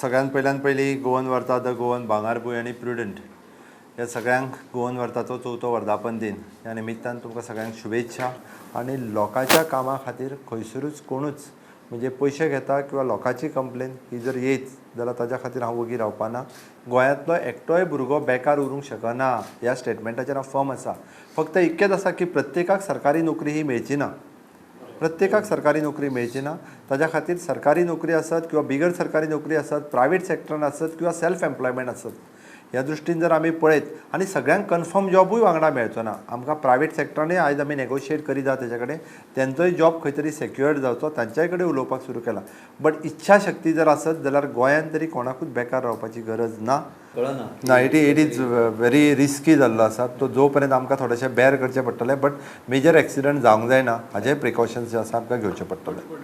सगळ्यात पयली गोवन व्हरता द गोवन भांगारभूंय आनी प्रुडंट ह्या सगळ्यांक गोवन व्हरताचो चवथो वर्धापन दिन ह्या निमित्तान तुमकां सगळ्यांक शुभेच्छा। आनी लोकांच्या कामा खातीर खंयसरूच कोणूच म्हणजे पयशे घेता किंवा लोकांची कंप्लेन ही जर येयत जाल्यार ताच्या खातीर हांव वगी रावपाना। गोंयांतलो एकटोय भुरगो बेकार उरूंक शकना ह्या स्टेटमेंटाचेर हांव फर्म आसा। फक्त इतकेंच आसा की प्रत्येकाक सरकारी नोकरी ही मेळची ना, प्रत्येकाक सरकारी नोकरी मेळची ना। ताच्या खातीर सरकारी नोकरी आसत किंवा बिगर सरकारी नोकरी आसत, प्रायवेट सेक्टरान आसत किंवा सेल्फ एम्प्लॉयमेंट आसत, ह्या दृश्टीन जर आमी पळयत आनी सगळ्यांक कन्फर्म जॉबूय वांगडा मेळचो ना। आमकां प्रायवेट सेक्टरानूय आयज आमी नेगोशिएट करीत आहा तेजे कडेन, तेंचोय जॉब खंय तरी सेक्युअर्ड जावचो, तांच्याय कडेन उलोवपाक सुरू केला। बट इच्छा शक्ती जर आसत जाल्यार गोंयांत तरी कोणाकूच बेकार रावपाची गरज ना। ना, इट इज व्हेरी रिस्की जाल्लो आसा तो, जो पर्यंत आमकां थोडेशें बेर करचें पडटलें। बट मेजर एक्सिडंट जावंक जायना हाजेय प्रिकॉशन्स जे आसा आमकां घेवचे पडटले।